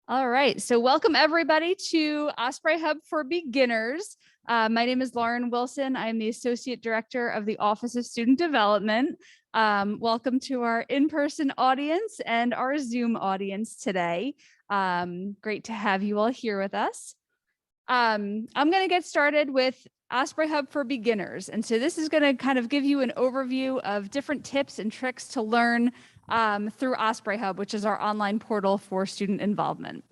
All right, so welcome everybody to OspreyHub for Beginners. My name is Lauren Wilson. I'm the Associate Director of the Office of Student Development. Welcome to our in-person audience and our Zoom audience today. Great to have you all here with us. I'm going to get started with OspreyHub for Beginners. And so this is going to kind of give you an overview of different tips and tricks to learn through OspreyHub, which is our online portal for student involvement.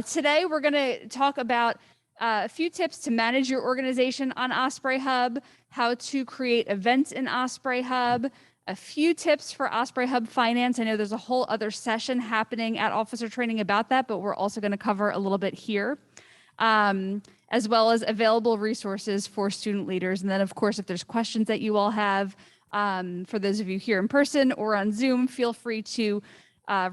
Today, we're going to talk about a few tips to manage your organization on OspreyHub, how to create events in OspreyHub, a few tips for OspreyHub Finance. I know there's a whole other session happening at officer training about that, but we're also going to cover a little bit here, as well as available resources for student leaders. And then, of course, if there's questions that you all have, for those of you here in person or on Zoom, feel free to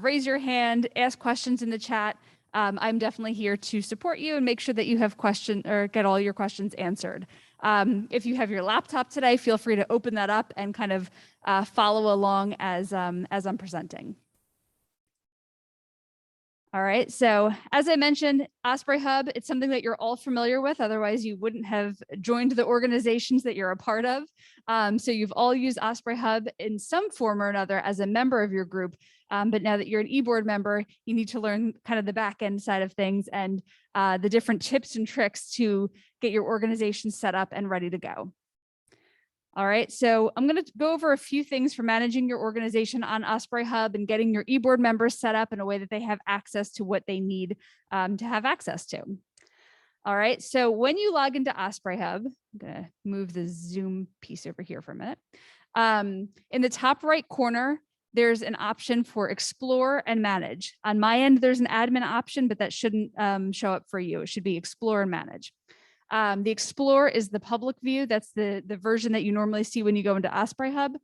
raise your hand, ask questions in the chat. I'm definitely here to support you and make sure that you have questions or get all your questions answered. If you have your laptop today, feel free to open that up and kind of follow along as I'm presenting. All right, so as I mentioned, OspreyHub, it's something that you're all familiar with. Otherwise, you wouldn't have joined the organizations that you're a part of. So you've all used OspreyHub in some form or another as a member of your group. But now that you're an e-board member, you need to learn kind of the back end side of things and the different tips and tricks to get your organization set up and ready to go. All right, so I'm going to go over a few things for managing your organization on OspreyHub and getting your e-board members set up in a way that they have access to what they need to have access to. All right, so when you log into OspreyHub, I'm going to move the Zoom piece over here for a minute. In the top right corner, there's an option for Explore and Manage. On my end, there's an admin option, but that shouldn't show up for you. It should be Explore and Manage. The Explore is the public view. That's the version that you normally see when you go into OspreyHub.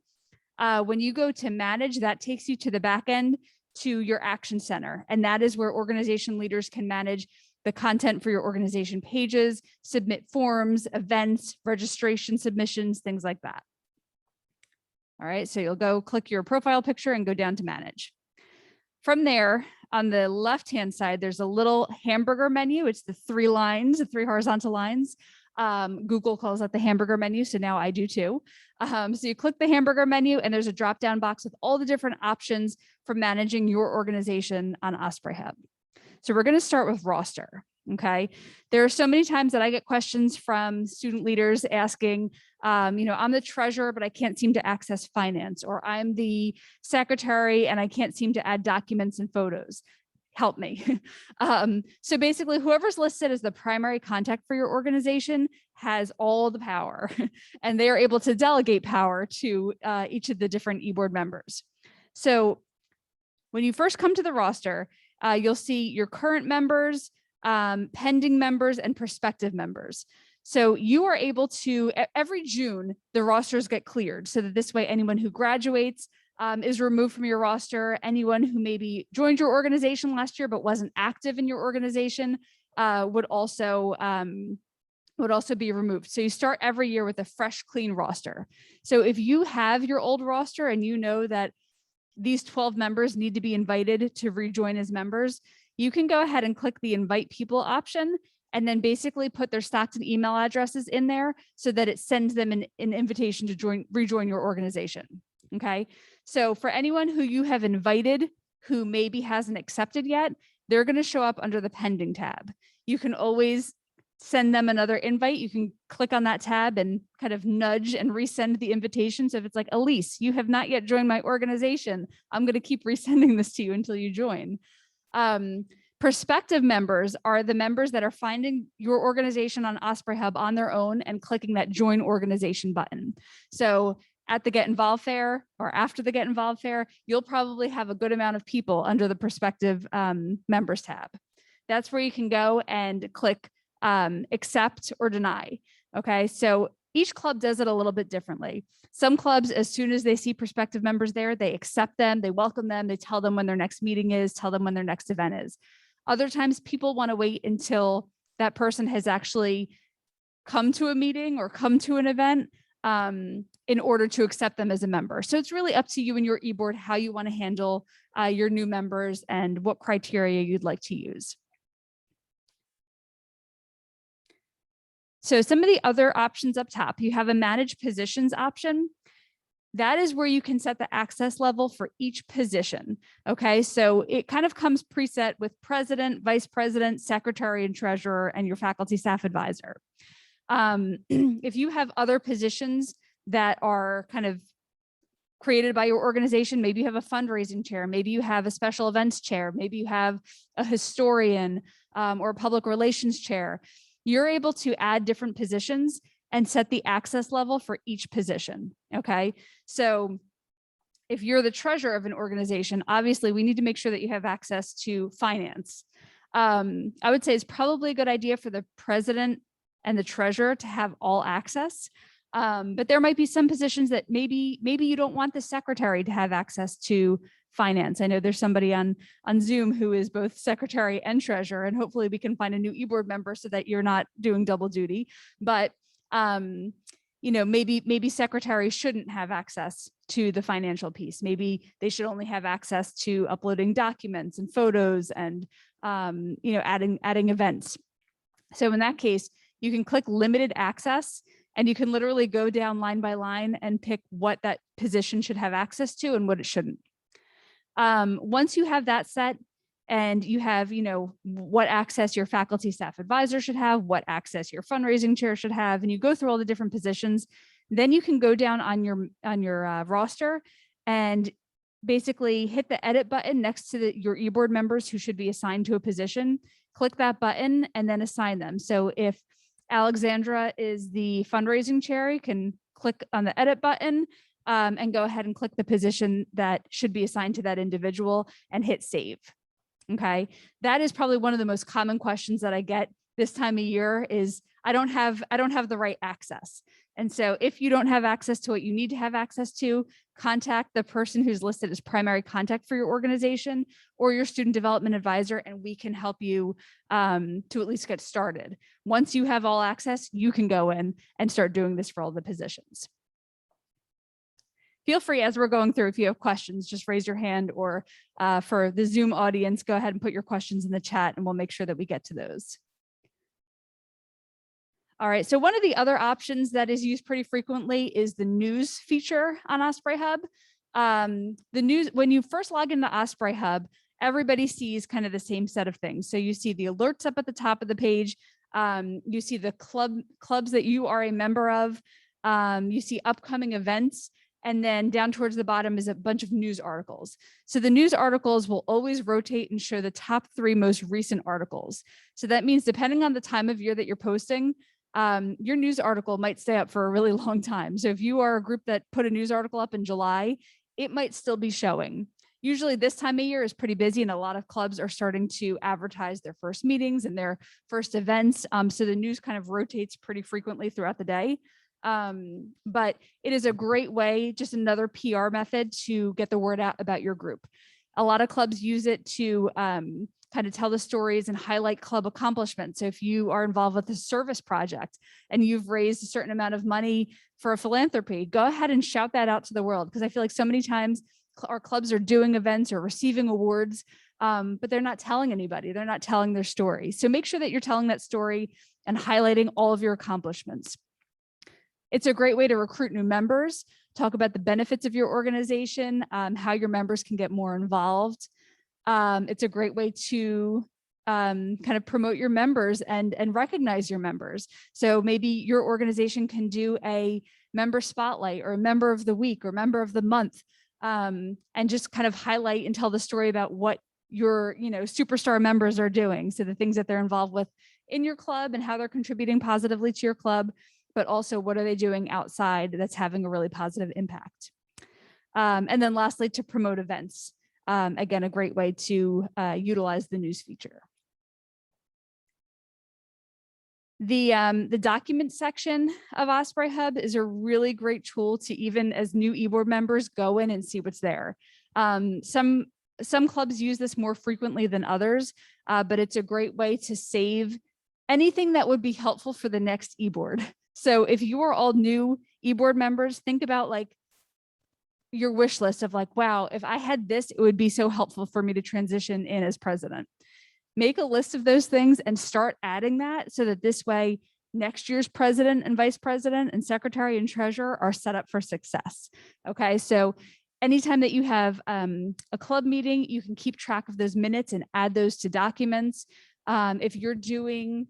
When you go to Manage, that takes you to the back end to your Action Center. And that is where organization leaders can manage the content for your organization pages, submit forms, events, registration submissions, things like that. All right, so you'll go click your profile picture and go down to Manage. From there, on the left-hand side, there's a little hamburger menu. It's the three lines, the three horizontal lines. Google calls that the hamburger menu, so now I do too. So you click the hamburger menu and there's a drop-down box with all the different options for managing your organization on OspreyHub. So we're going to start with roster. Okay. There are so many times that I get questions from student leaders asking, I'm the treasurer, but I can't seem to access finance, or I'm the secretary and I can't seem to add documents and photos. Help me. So basically, whoever's listed as the primary contact for your organization has all the power, and they are able to delegate power to each of the different e-board members. So when you first come to the roster, you'll see your current members, pending members, and prospective members. So you are able to, every June, the rosters get cleared so that this way anyone who graduates is removed from your roster. Anyone who maybe joined your organization last year but wasn't active in your organization would also be removed. So you start every year with a fresh, clean roster. So if you have your old roster and you know that these 12 members need to be invited to rejoin as members, you can go ahead and click the invite people option and then basically put their Stockton email addresses in there so that it sends them an invitation to rejoin your organization. Okay. So for anyone who you have invited who maybe hasn't accepted yet, they're going to show up under the pending tab. You can always send them another invite. You can click on that tab and kind of nudge and resend the invitation. So if it's like, Elise, you have not yet joined my organization, I'm going to keep resending this to you until you join. Prospective members are the members that are finding your organization on OspreyHub on their own and clicking that join organization button. So at the Get Involved Fair or after the Get Involved Fair, you'll probably have a good amount of people under the prospective members tab. That's where you can go and click accept or deny. Okay, so each club does it a little bit differently. Some clubs, as soon as they see prospective members there, they accept them, they welcome them, they tell them when their next meeting is, tell them when their next event is. Other times people want to wait until that person has actually come to a meeting or come to an event in order to accept them as a member. So it's really up to you and your e-board how you want to handle your new members and what criteria you'd like to use. So some of the other options up top, you have a manage positions option. That is where you can set the access level for each position. Okay, so it kind of comes preset with president, vice president, secretary, and treasurer, and your faculty staff advisor. If you have other positions that are kind of created by your organization, maybe you have a fundraising chair, maybe you have a special events chair, maybe you have a historian or a public relations chair, you're able to add different positions and set the access level for each position. Okay, so if you're the treasurer of an organization, obviously we need to make sure that you have access to finance. I would say it's probably a good idea for the president and the treasurer to have all access. But there might be some positions that maybe you don't want the secretary to have access to finance. I know there's somebody on Zoom who is both secretary and treasurer, and hopefully we can find a new e-board member so that you're not doing double duty. But you know, maybe secretaries shouldn't have access to the financial piece. Maybe they should only have access to uploading documents and photos and you know, adding events. So in that case, you can click limited access and you can literally go down line by line and pick what that position should have access to and what it shouldn't. Once you have that set and you have, you know, what access your faculty staff advisor should have, what access your fundraising chair should have, and you go through all the different positions, then you can go down on your roster and basically hit the edit button next to your e-board members who should be assigned to a position. Click that button and then assign them. So if Alexandra is the fundraising chair, you can click on the edit button and go ahead and click the position that should be assigned to that individual and hit save. Okay, that is probably one of the most common questions that I get this time of year is I don't have the right access. And so if you don't have access to what you need to have access to, contact the person who's listed as primary contact for your organization or your student development advisor, and we can help you to at least get started. Once you have all access, you can go in and start doing this for all the positions. Feel free as we're going through, if you have questions, just raise your hand, or for the Zoom audience, go ahead and put your questions in the chat and we'll make sure that we get to those. All right, so one of the other options that is used pretty frequently is the news feature on OspreyHub. The news, when you first log into OspreyHub, everybody sees kind of the same set of things. So you see the alerts up at the top of the page. You see the clubs that you are a member of. You see upcoming events. And then down towards the bottom is a bunch of news articles. So the news articles will always rotate and show the top 3 most recent articles. So that means depending on the time of year that you're posting, your news article might stay up for a really long time. So if you are a group that put a news article up in July, it might still be showing. Usually this time of year is pretty busy and a lot of clubs are starting to advertise their first meetings and their first events. So the news kind of rotates pretty frequently throughout the day. But it is a great way, just another PR method to get the word out about your group. A lot of clubs use it to kind of tell the stories and highlight club accomplishments. So if you are involved with a service project and you've raised a certain amount of money for a philanthropy, go ahead and shout that out to the world. Because I feel like so many times our clubs are doing events or receiving awards, but they're not telling anybody. They're not telling their story. So make sure that you're telling that story and highlighting all of your accomplishments. It's a great way to recruit new members, talk about the benefits of your organization, how your members can get more involved. It's a great way to kind of promote your members and recognize your members. So maybe your organization can do a member spotlight or a member of the week or member of the month, and just kind of highlight and tell the story about what your superstar members are doing. So the things that they're involved with in your club and how they're contributing positively to your club, but also what are they doing outside that's having a really positive impact. And then lastly, to promote events. Again, a great way to utilize the news feature. The document section of OspreyHub is a really great tool to, even as new e-board members, go in and see what's there. Some clubs use this more frequently than others, but it's a great way to save anything that would be helpful for the next e-board. So if you are all new e-board members, think about like your wish list of like, wow, if I had this, it would be so helpful for me to transition in as president. Make a list of those things and start adding that so that this way next year's president and vice president and secretary and treasurer are set up for success. Okay, so anytime that you have a club meeting, you can keep track of those minutes and add those to documents. If you're doing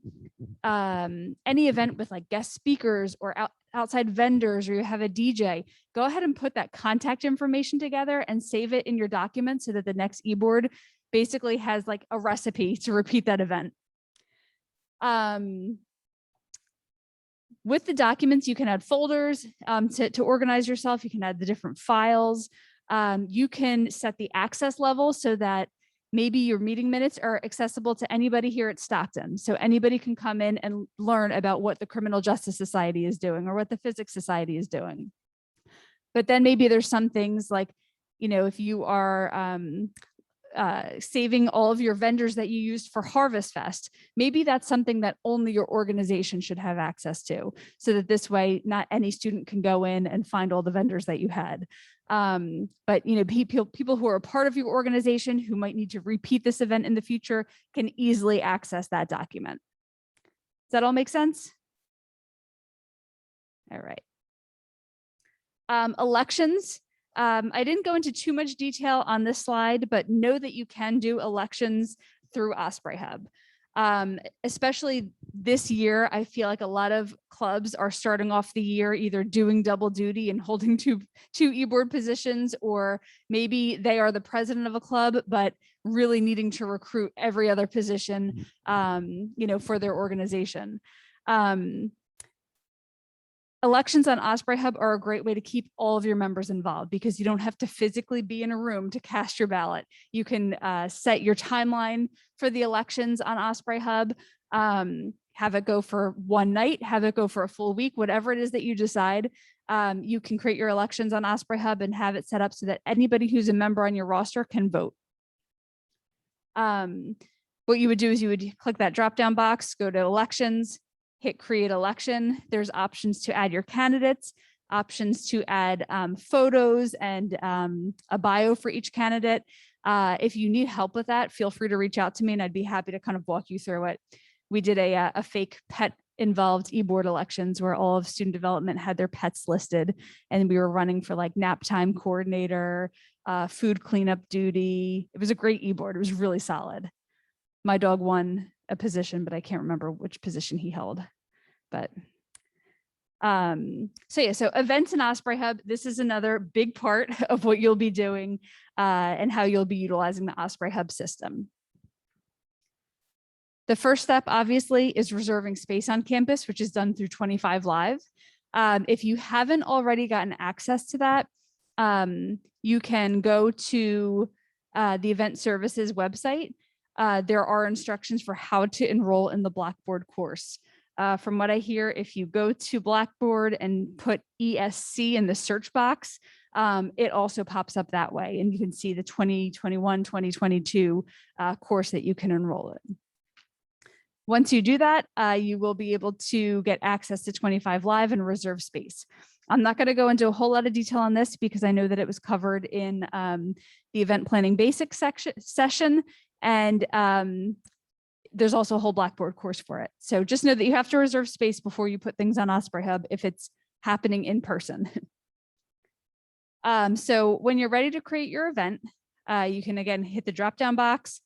any event with like guest speakers or outside vendors, or you have a DJ, go ahead and put that contact information together and save it in your documents so that the next e-board basically has like a recipe to repeat that event. With the documents, you can add folders to organize yourself. You can add the different files. You can set the access level so that maybe your meeting minutes are accessible to anybody here at Stockton. So anybody can come in and learn about what the Criminal Justice Society is doing or what the Physics Society is doing. But then maybe there's some things like, you know, if you are saving all of your vendors that you used for Harvest Fest, maybe that's something that only your organization should have access to, so that this way not any student can go in and find all the vendors that you had. But you know, people who are a part of your organization who might need to repeat this event in the future can easily access that document. Does that all make sense? All right. Elections. I didn't go into too much detail on this slide, but know that you can do elections through OspreyHub. Especially this year, I feel like a lot of clubs are starting off the year either doing double duty and holding two e-board positions, or maybe they are the president of a club, but really needing to recruit every other position, you know, for their organization. Elections on OspreyHub are a great way to keep all of your members involved because you don't have to physically be in a room to cast your ballot. You can set your timeline for the elections on OspreyHub, have it go for one night, have it go for a full week, whatever it is that you decide. You can create your elections on OspreyHub and have it set up so that anybody who's a member on your roster can vote. What you would do is you would click that drop-down box, go to elections, hit create election. There's options to add your candidates, options to add photos and a bio for each candidate. If you need help with that, feel free to reach out to me and I'd be happy to kind of walk you through it. We did a fake pet involved e-board elections where all of student development had their pets listed, and we were running for like nap time coordinator, food cleanup duty. It was a great e-board. It was really solid. My dog won a position, but I can't remember which position he held. But so yeah, so events in OspreyHub, this is another big part of what you'll be doing and how you'll be utilizing the OspreyHub system. The first step, obviously, is reserving space on campus, which is done through 25 Live. If you haven't already gotten access to that, you can go to the Event Services website. There are instructions for how to enroll in the Blackboard course. From what I hear, if you go to Blackboard and put ESC in the search box, it also pops up that way, and you can see the 2021-2022 course that you can enroll in. Once you do that, you will be able to get access to 25 Live and reserve space. I'm not going to go into a whole lot of detail on this because I know that it was covered in the event planning basics session, and there's also a whole Blackboard course for it. So just know that you have to reserve space before you put things on OspreyHub if it's happening in person. So when you're ready to create your event, you can again hit the drop-down box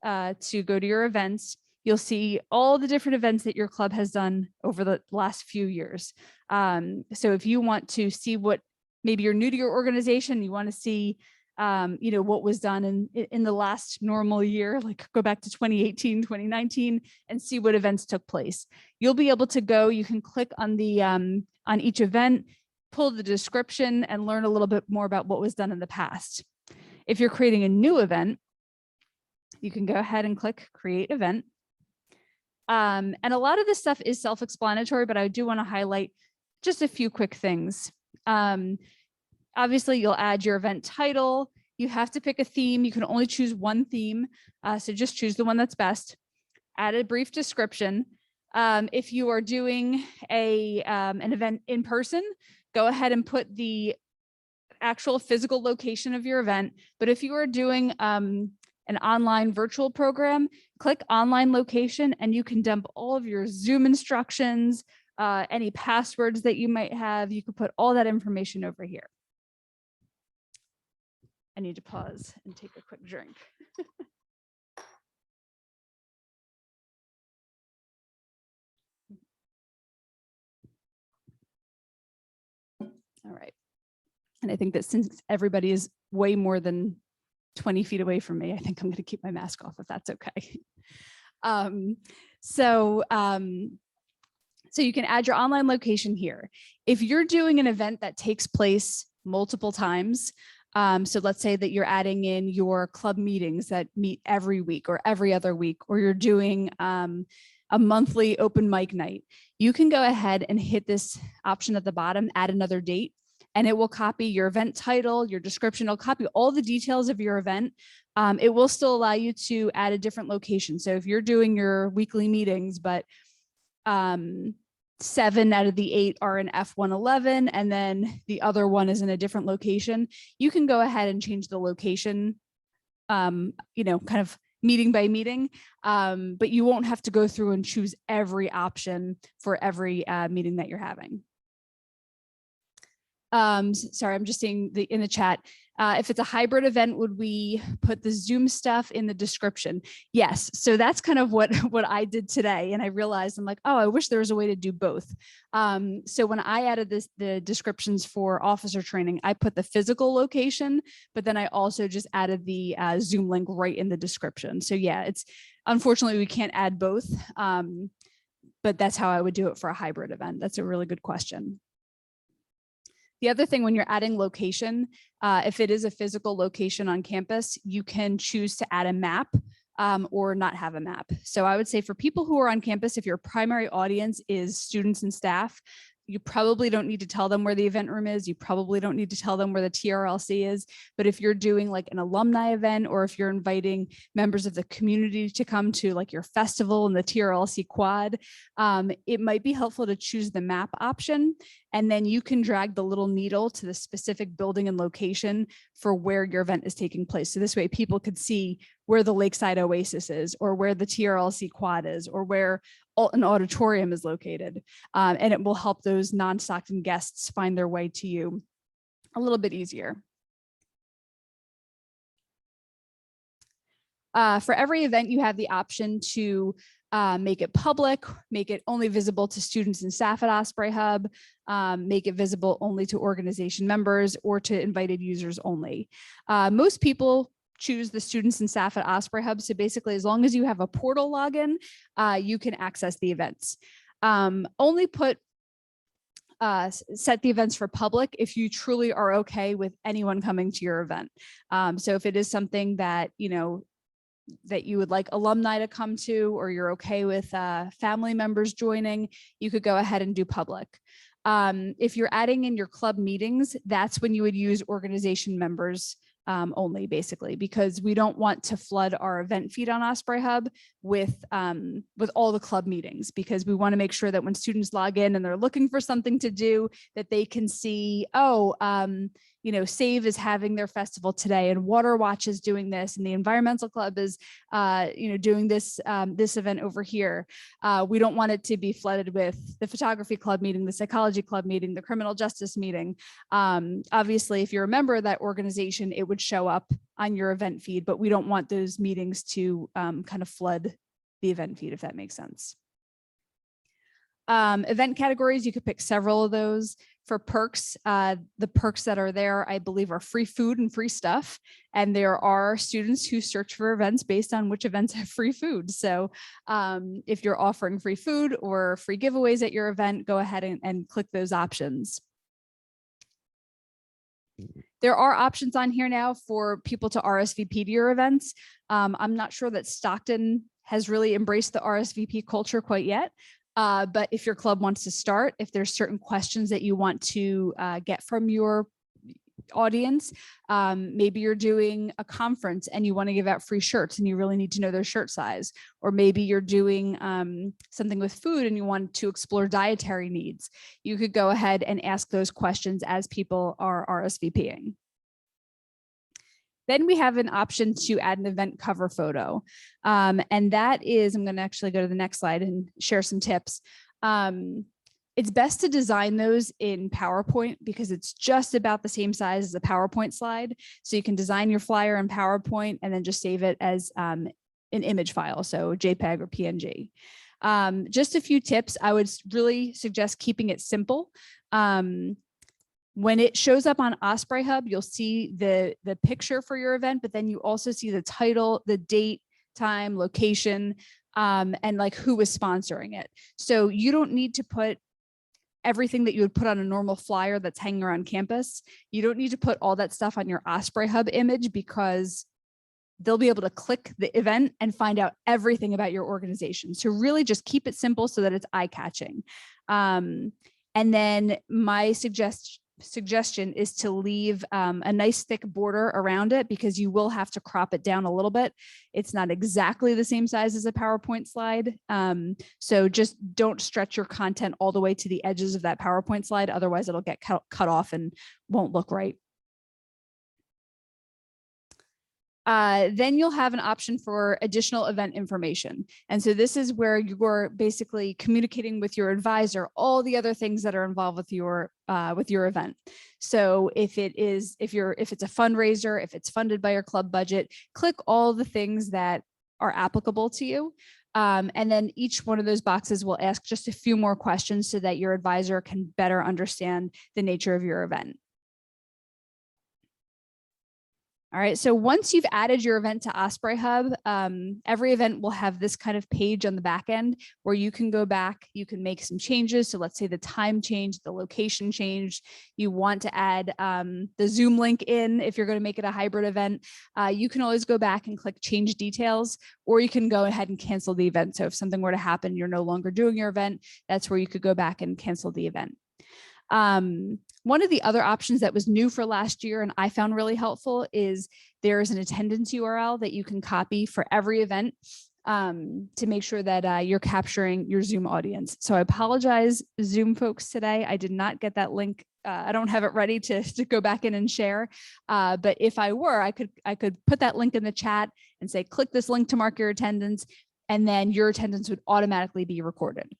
to go to your events. You'll see all the different events that your club has done over the last few years. So if you want to see what, maybe you're new to your organization, you want to see you know, what was done in the last normal year, like go back to 2018, 2019, and see what events took place. You'll be able to go, you can click on the on each event, pull the description, and learn a little bit more about what was done in the past. If you're creating a new event, you can go ahead and click create event. And a lot of this stuff is self-explanatory, but I do want to highlight just a few quick things. Obviously, you'll add your event title. You have to pick a theme. You can only choose one theme. So just choose the one that's best. Add a brief description. If you are doing an event in person, go ahead and put the actual physical location of your event. But if you are doing an online virtual program, click online location and you can dump all of your Zoom instructions, any passwords that you might have. You could put all that information over here. I need to pause and take a quick drink. All right. And I think that since everybody is way more than 20 feet away from me, I think I'm going to keep my mask off if that's okay. So you can add your online location here. If you're doing an event that takes place multiple times, so let's say that you're adding in your club meetings that meet every week or every other week, or you're doing a monthly open mic night, you can go ahead and hit this option at the bottom, add another date, and it will copy your event title, your description. It'll copy all the details of your event. It will still allow you to add a different location. So if you're doing your weekly meetings, but 7 out of the 8 are in F111, and then the other one is in a different location, you can go ahead and change the location, kind of meeting by meeting, but you won't have to go through and choose every option for every meeting that you're having. Sorry, I'm just seeing in the chat. If it's a hybrid event, would we put the Zoom stuff in the description? Yes. So that's kind of what I did today. And I realized I'm like, oh, I wish there was a way to do both. So when I added the descriptions for officer training, I put the physical location, but then I also just added the Zoom link right in the description. So yeah, unfortunately we can't add both, but that's how I would do it for a hybrid event. That's a really good question. The other thing, when you're adding location, if it is a physical location on campus, you can choose to add a map or not have a map. So I would say for people who are on campus, if your primary audience is students and staff, you probably don't need to tell them where the event room is. You probably don't need to tell them where the TRLC is. But if you're doing like an alumni event, or if you're inviting members of the community to come to like your festival and the TRLC quad, it might be helpful to choose the map option. And then you can drag the little needle to the specific building and location for where your event is taking place. So this way people could see where the Lakeside Oasis is, or where the TRLC quad is, or where an auditorium is located. And it will help those non-Stockton guests find their way to you a little bit easier. For every event, you have the option to make it public, make it only visible to students and staff at OspreyHub, make it visible only to organization members, or to invited users only. Most people choose the students and staff at OspreyHub. So basically, as long as you have a portal login, you can access the events. Only set the events for public if you truly are okay with anyone coming to your event. So if it is something that, that you would like alumni to come to, or you're okay with family members joining, you could go ahead and do public. If you're adding in your club meetings, that's when you would use organization members only, basically, because we don't want to flood our event feed on OspreyHub with all the club meetings, because we want to make sure that when students log in and they're looking for something to do, that they can see, oh, SAVE is having their festival today, and Water Watch is doing this, and the Environmental Club is, doing this this event over here. We don't want it to be flooded with the Photography Club meeting, the Psychology Club meeting, the Criminal Justice meeting. Obviously, if you're a member of that organization, it would show up on your event feed, but we don't want those meetings to kind of flood the event feed, if that makes sense. Event categories, you could pick several of those. For perks, the perks that are there, I believe, are free food and free stuff. And there are students who search for events based on which events have free food. So if you're offering free food or free giveaways at your event, go ahead and click those options. There are options on here now for people to RSVP to your events. I'm not sure that Stockton has really embraced the RSVP culture quite yet. But if your club wants to start, if there's certain questions that you want to get from your audience. Maybe you're doing a conference and you want to give out free shirts and you really need to know their shirt size. Or maybe you're doing something with food and you want to explore dietary needs. You could go ahead and ask those questions as people are RSVPing. Then we have an option to add an event cover photo. And that is, I'm going to actually go to the next slide and share some tips. It's best to design those in PowerPoint because it's just about the same size as a PowerPoint slide. So you can design your flyer in PowerPoint and then just save it as an image file, so JPEG or PNG. Just a few tips. I would really suggest keeping it simple. When it shows up on OspreyHub, you'll see the picture for your event, but then you also see the title, the date, time, location, and like who is sponsoring it. So you don't need to put everything that you would put on a normal flyer that's hanging around campus. You don't need to put all that stuff on your OspreyHub image because they'll be able to click the event and find out everything about your organization. So really just keep it simple so that it's eye-catching. And then my suggestion is to leave a nice thick border around it because you will have to crop it down a little bit. It's not exactly the same size as a PowerPoint slide. So just don't stretch your content all the way to the edges of that PowerPoint slide. Otherwise it'll get cut off and won't look right. Then you'll have an option for additional event information. And so this is where you're basically communicating with your advisor, all the other things that are involved with your event. So if it's a fundraiser, if it's funded by your club budget, click all the things that are applicable to you. And then each one of those boxes will ask just a few more questions so that your advisor can better understand the nature of your event. All right, so once you've added your event to OspreyHub, every event will have this kind of page on the back end where you can go back, you can make some changes. So let's say the time changed, the location changed, you want to add the Zoom link in if you're going to make it a hybrid event. You can always go back and click change details, or you can go ahead and cancel the event. So if something were to happen, you're no longer doing your event, that's where you could go back and cancel the event. One of the other options that was new for last year and I found really helpful is there is an attendance URL that you can copy for every event to make sure that you're capturing your Zoom audience. So I apologize, Zoom folks, today. I did not get that link. I don't have it ready to go back in and share. But if I were, I could put that link in the chat and say, click this link to mark your attendance, and then your attendance would automatically be recorded.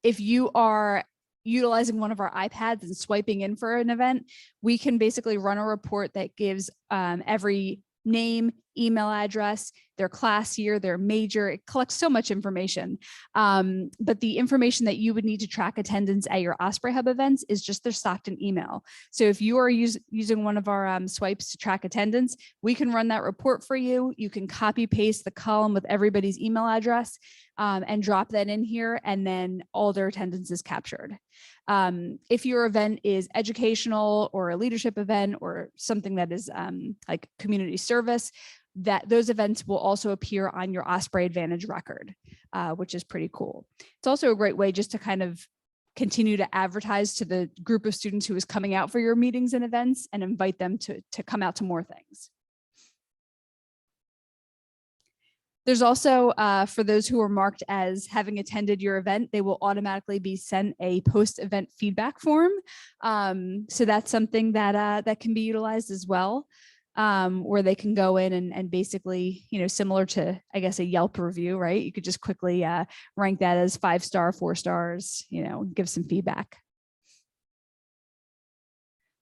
If you are utilizing one of our iPads and swiping in for an event, we can basically run a report that gives every name, email address, their class year, their major. It collects so much information. But the information that you would need to track attendance at your OspreyHub events is just their Stockton email. So if you are using one of our swipes to track attendance, we can run that report for you. You can copy paste the column with everybody's email address and drop that in here, and then all their attendance is captured. If your event is educational or a leadership event or something that is like community service, those events will also appear on your OspreyAdvantage record, which is pretty cool. It's also a great way just to kind of continue to advertise to the group of students who is coming out for your meetings and events and invite them to come out to more things. There's also, for those who are marked as having attended your event, they will automatically be sent a post-event feedback form. So that's something that can be utilized as well, where they can go in and basically, similar to, I guess, a Yelp review, right? You could just quickly rank that as 5-star, 4 stars, give some feedback.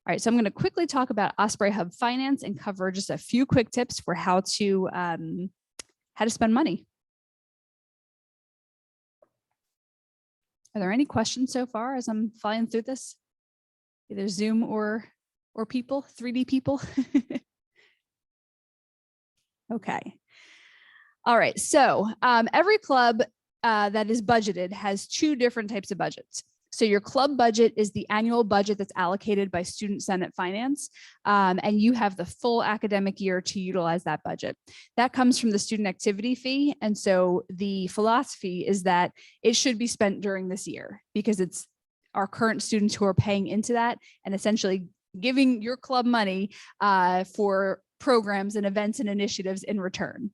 All right, so I'm going to quickly talk about OspreyHub Finance and cover just a few quick tips for how to spend money. Are there any questions so far as I'm flying through this? Either Zoom or people, 3D people? Okay. All right, so every club that is budgeted has 2 different types of budgets. So your club budget is the annual budget that's allocated by Student Senate Finance, and you have the full academic year to utilize that budget. That comes from the student activity fee, and so the philosophy is that it should be spent during this year because it's our current students who are paying into that, and essentially giving your club money for programs and events and initiatives in return.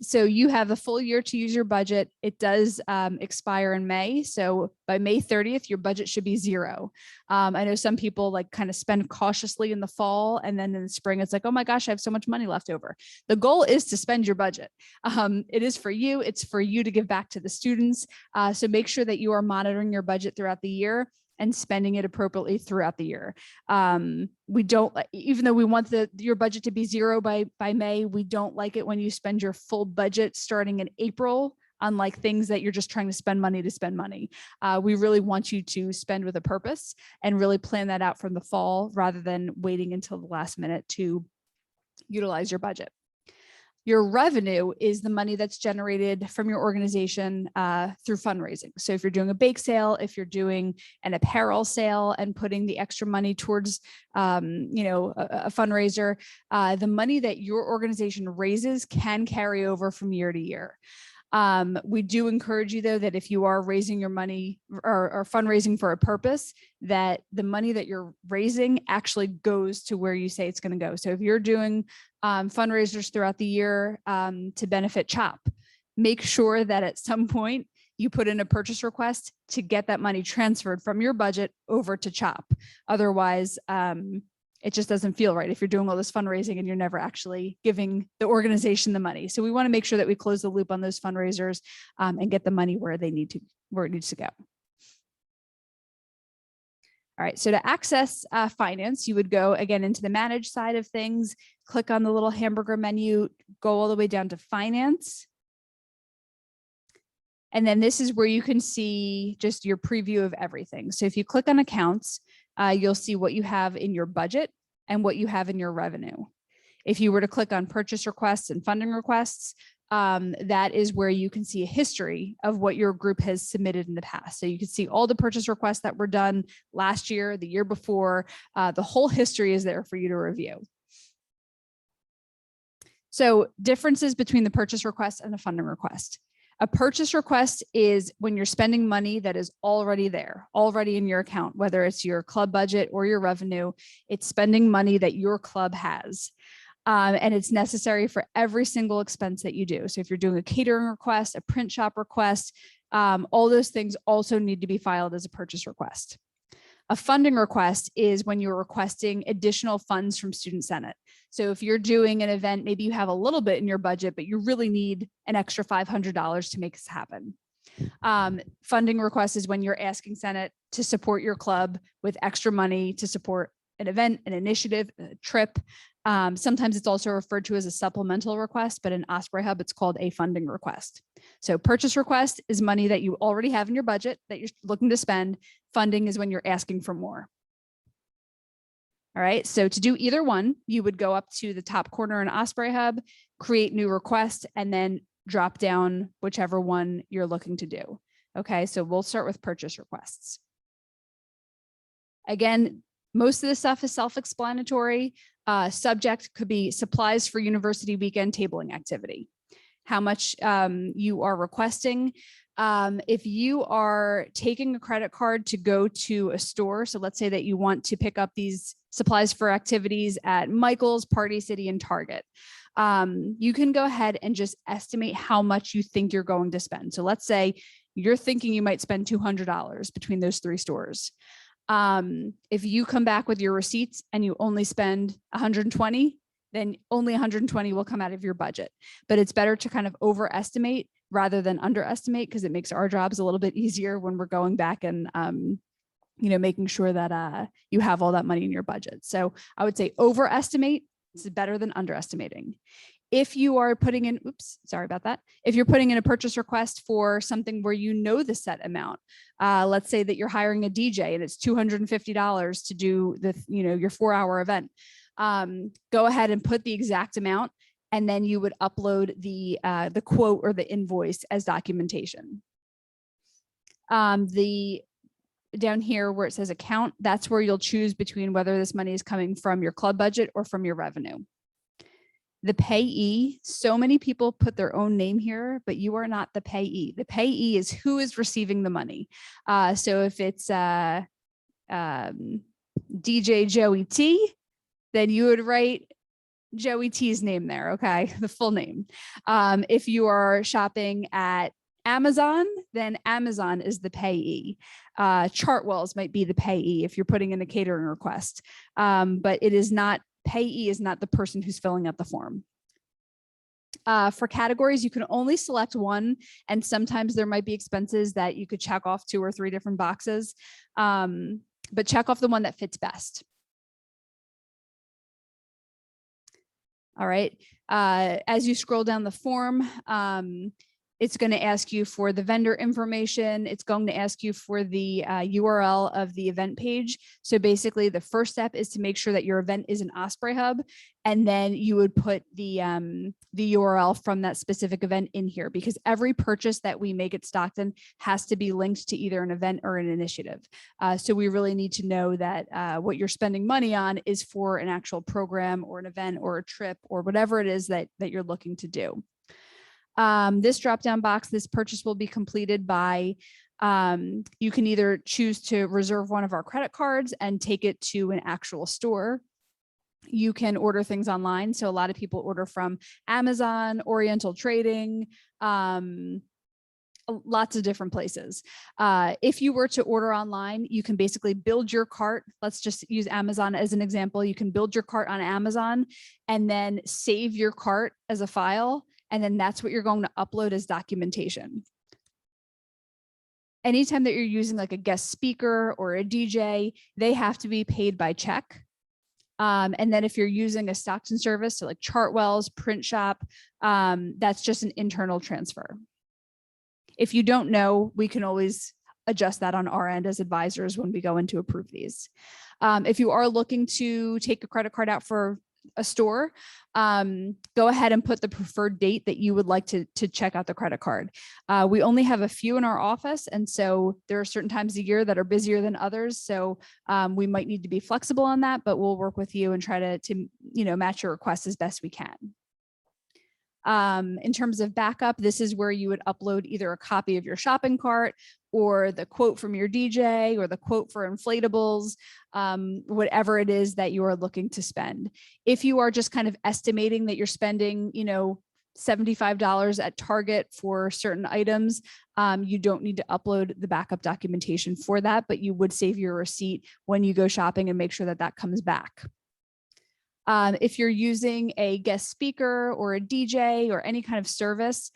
So you have a full year to use your budget. It does expire in May. So by May 30th, your budget should be zero. I know some people like kind of spend cautiously in the fall, and then in the spring, it's like, oh my gosh, I have so much money left over. The goal is to spend your budget. It is for you. It's for you to give back to the students. So make sure that you are monitoring your budget throughout the year and spending it appropriately throughout the year. We don't, even though we want your budget to be zero by May, we don't like it when you spend your full budget starting in April, unlike things that you're just trying to spend money to spend money. We really want you to spend with a purpose and really plan that out from the fall rather than waiting until the last minute to utilize your budget. Your revenue is the money that's generated from your organization through fundraising. So if you're doing a bake sale, if you're doing an apparel sale and putting the extra money towards, a fundraiser, the money that your organization raises can carry over from year to year. We do encourage you, though, that if you are raising your money or fundraising for a purpose, that the money that you're raising actually goes to where you say it's going to go. So if you're doing fundraisers throughout the year to benefit CHOP, make sure that at some point you put in a purchase request to get that money transferred from your budget over to CHOP. Otherwise, it just doesn't feel right if you're doing all this fundraising and you're never actually giving the organization the money. So we want to make sure that we close the loop on those fundraisers and get the money where it needs to go. All right, so to access finance, you would go again into the manage side of things, click on the little hamburger menu, go all the way down to finance. And then this is where you can see just your preview of everything. So if you click on accounts, you'll see what you have in your budget and what you have in your revenue. If you were to click on purchase requests and funding requests, that is where you can see a history of what your group has submitted in the past. So you can see all the purchase requests that were done last year, the year before, the whole history is there for you to review. So differences between the purchase request and the funding request. A purchase request is when you're spending money that is already there, already in your account, whether it's your club budget or your revenue, it's spending money that your club has. And it's necessary for every single expense that you do. So if you're doing a catering request, a print shop request, all those things also need to be filed as a purchase request. A funding request is when you're requesting additional funds from Student Senate. So if you're doing an event, maybe you have a little bit in your budget, but you really need an extra $500 to make this happen. Funding request is when you're asking Senate to support your club with extra money to support an event, an initiative, a trip. Sometimes it's also referred to as a supplemental request, but in OspreyHub, it's called a funding request. So purchase request is money that you already have in your budget that you're looking to spend. Funding is when you're asking for more. All right, so to do either one, you would go up to the top corner in OspreyHub, create new request, and then drop down whichever one you're looking to do. Okay, so we'll start with purchase requests. Again, most of this stuff is self-explanatory. Subject could be supplies for university weekend tabling activity. How much you are requesting. If you are taking a credit card to go to a store, so let's say that you want to pick up these supplies for activities at Michael's, Party City, and Target, you can go ahead and just estimate how much you think you're going to spend. So let's say you're thinking you might spend $200 between those three stores. If you come back with your receipts and you only spend 120, then only 120 will come out of your budget. But it's better to kind of overestimate rather than underestimate, because it makes our jobs a little bit easier when we're going back and making sure that you have all that money in your budget. So I would say overestimate is better than underestimating. If you are putting in, if you're putting in a purchase request for something where you know the set amount, let's say that you're hiring a DJ and it's $250 to do your 4-hour event, go ahead and put the exact amount, and then you would upload the quote or the invoice as documentation. Down here where it says account, that's where you'll choose between whether this money is coming from your club budget or from your revenue. The payee, so many people put their own name here, but you are not the payee. The payee is who is receiving the money. So if it's, DJ Joey T, then you would write Joey T's name there, okay? The full name. If you are shopping at Amazon, then Amazon is the payee. Chartwells might be the payee if you're putting in a catering request, but it is not, payee is not the person who's filling out the form. For categories, you can only select one, and sometimes there might be expenses that you could check off 2 or 3 different boxes, but check off the one that fits best. All right. As you scroll down the form, it's going to ask you for the vendor information. It's going to ask you for the URL of the event page. So basically, the first step is to make sure that your event is an OspreyHub, and then you would put the URL from that specific event in here, because every purchase that we make at Stockton has to be linked to either an event or an initiative. So we really need to know that what you're spending money on is for an actual program or an event or a trip or whatever it is that you're looking to do. This drop-down box, this purchase will be completed by, you can either choose to reserve one of our credit cards and take it to an actual store. You can order things online. So a lot of people order from Amazon, Oriental Trading, lots of different places. If you were to order online, you can basically build your cart. Let's just use Amazon as an example. You can build your cart on Amazon and then save your cart as a file. And then that's what you're going to upload as documentation. Anytime that you're using like a guest speaker or a DJ, they have to be paid by check. And then if you're using a Stockton service, so like Chartwells, Print Shop, that's just an internal transfer. If you don't know, we can always adjust that on our end as advisors when we go in to approve these. If you are looking to take a credit card out for a store, go ahead and put the preferred date that you would like to check out the credit card. We only have a few in our office, and so there are certain times a year that are busier than others. So we might need to be flexible on that, but we'll work with you and try to match your request as best we can. In terms of backup, this is where you would upload either a copy of your shopping cart or the quote from your DJ or the quote for inflatables, whatever it is that you are looking to spend. If you are just kind of estimating that you're spending, $75 at Target for certain items, you don't need to upload the backup documentation for that, but you would save your receipt when you go shopping and make sure that that comes back. If you're using a guest speaker or a DJ or any kind of service,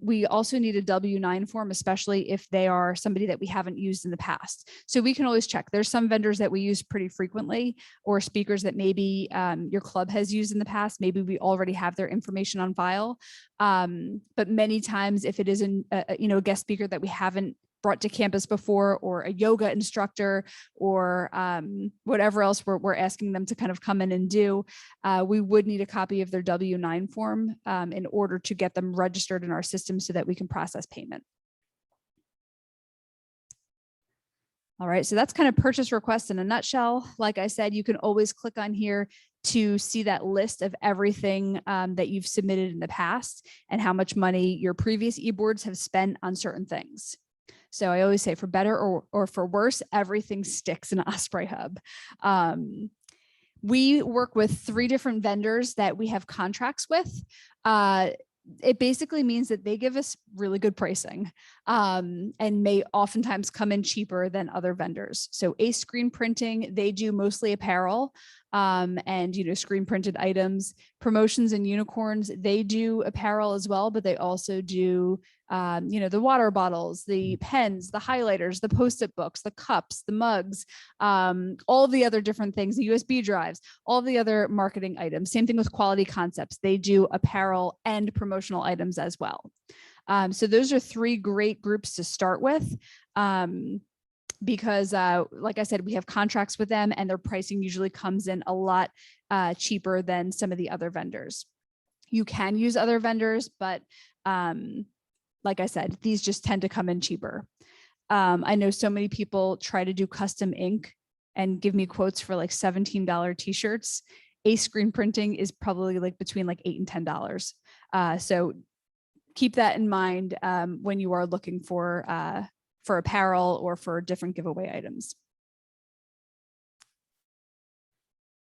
we also need a W-9 form, especially if they are somebody that we haven't used in the past. So we can always check. There's some vendors that we use pretty frequently, or speakers that maybe your club has used in the past. Maybe we already have their information on file. But many times, if it is a guest speaker that we haven't brought to campus before, or a yoga instructor, or whatever else we're asking them to kind of come in and do, we would need a copy of their W-9 form in order to get them registered in our system so that we can process payment. All right, so that's kind of purchase requests in a nutshell. Like I said, you can always click on here to see that list of everything that you've submitted in the past and how much money your previous e-boards have spent on certain things. So I always say, for better or for worse, everything sticks in OspreyHub. We work with 3 different vendors that we have contracts with. It basically means that they give us really good pricing and may oftentimes come in cheaper than other vendors. So Ace Screen Printing, they do mostly apparel and screen printed items. Promotions and Unicorns, they do apparel as well, but they also do the water bottles, the pens, the highlighters, the Post-it books, the cups, the mugs, all the other different things, the USB drives, all the other marketing items. Same thing with Quality Concepts. They do apparel and promotional items as well. So those are 3 great groups to start with. Because like I said, we have contracts with them and their pricing usually comes in a lot cheaper than some of the other vendors. You can use other vendors, but like I said, these just tend to come in cheaper. I know so many people try to do custom ink and give me quotes for like $17 t-shirts. Ace Screen Printing is probably like between like $8 and $10. So keep that in mind when you are looking for apparel or for different giveaway items.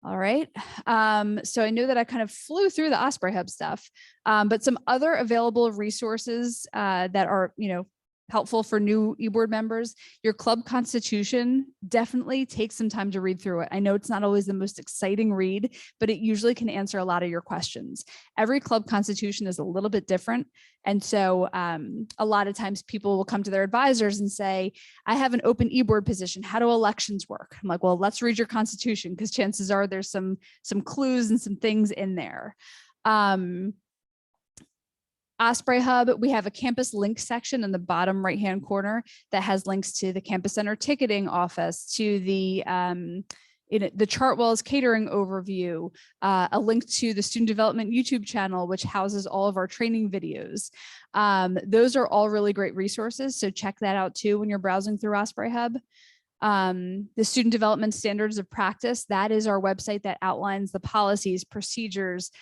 All right. So I know that I kind of flew through the OspreyHub stuff, but some other available resources that are, helpful for new eBoard members. Your club constitution, definitely take some time to read through it. I know it's not always the most exciting read, but it usually can answer a lot of your questions. Every club constitution is a little bit different. And so a lot of times people will come to their advisors and say, I have an open eBoard position. How do elections work? I'm like, well, let's read your constitution, because chances are there's some clues and some things in there. OspreyHub, we have a campus link section in the bottom right-hand corner that has links to the campus center ticketing office, to the Chartwell's catering overview, a link to the student development YouTube channel, which houses all of our training videos. Those are all really great resources, so check that out too when you're browsing through OspreyHub. The student development standards of practice, that is our website that outlines the policies, procedures,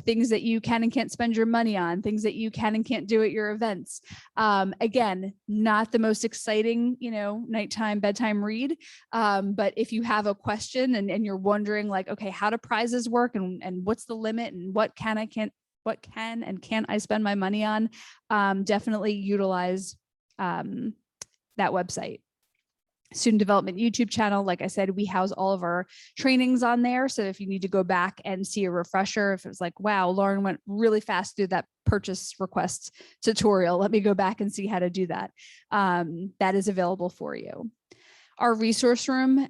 things that you can and can't spend your money on, things that you can and can't do at your events. Again, not the most exciting, nighttime, bedtime read. But if you have a question and you're wondering like, okay, how do prizes work and what's the limit and what can and can't I spend my money on, definitely utilize that website. Student development YouTube channel, like I said, we house all of our trainings on there. So if you need to go back and see a refresher, if it was like, wow, Lauren went really fast through that purchase request tutorial, let me go back and see how to do that. That is available for you. Our resource room,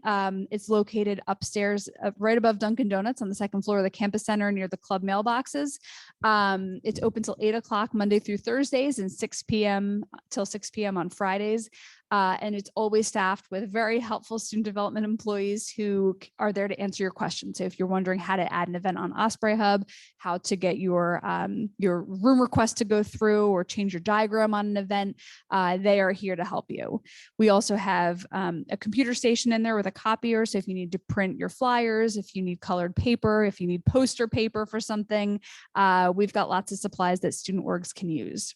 it's located upstairs, right above Dunkin' Donuts on the second floor of the campus center near the club mailboxes. It's open till 8 o'clock Monday through Thursdays and 6 p.m. till 6 p.m. on Fridays. And it's always staffed with very helpful student development employees who are there to answer your questions. So if you're wondering how to add an event on OspreyHub, how to get your room request to go through or change your diagram on an event, they are here to help you. We also have a computer station in there with a copier. So if you need to print your flyers, if you need colored paper, if you need poster paper for something, we've got lots of supplies that student orgs can use.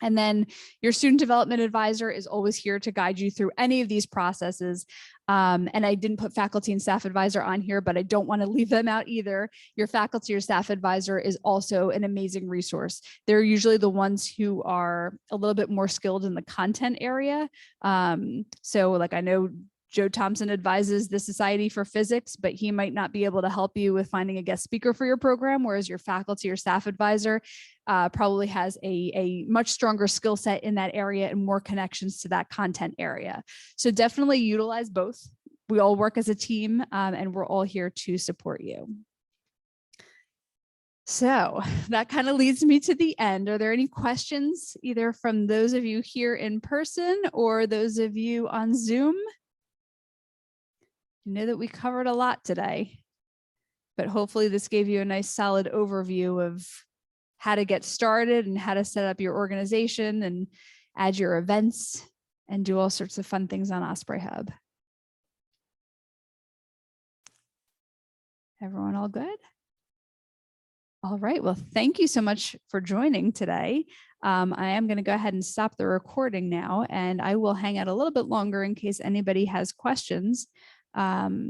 And then your student development advisor is always here to guide you through any of these processes. And I didn't put faculty and staff advisor on here, but I don't want to leave them out either. Your faculty or staff advisor is also an amazing resource. They're usually the ones who are a little bit more skilled in the content area. So like I know Joe Thompson advises the Society for Physics, but he might not be able to help you with finding a guest speaker for your program, whereas your faculty or staff advisor probably has a much stronger skill set in that area and more connections to that content area. So definitely utilize both. We all work as a team, and we're all here to support you. So that kind of leads me to the end. Are there any questions either from those of you here in person or those of you on Zoom? I know that we covered a lot today, but hopefully this gave you a nice solid overview of how to get started and how to set up your organization and add your events and do all sorts of fun things on OspreyHub. Everyone all good? All right, well, thank you so much for joining today. I am going to go ahead and stop the recording now, and I will hang out a little bit longer in case anybody has questions.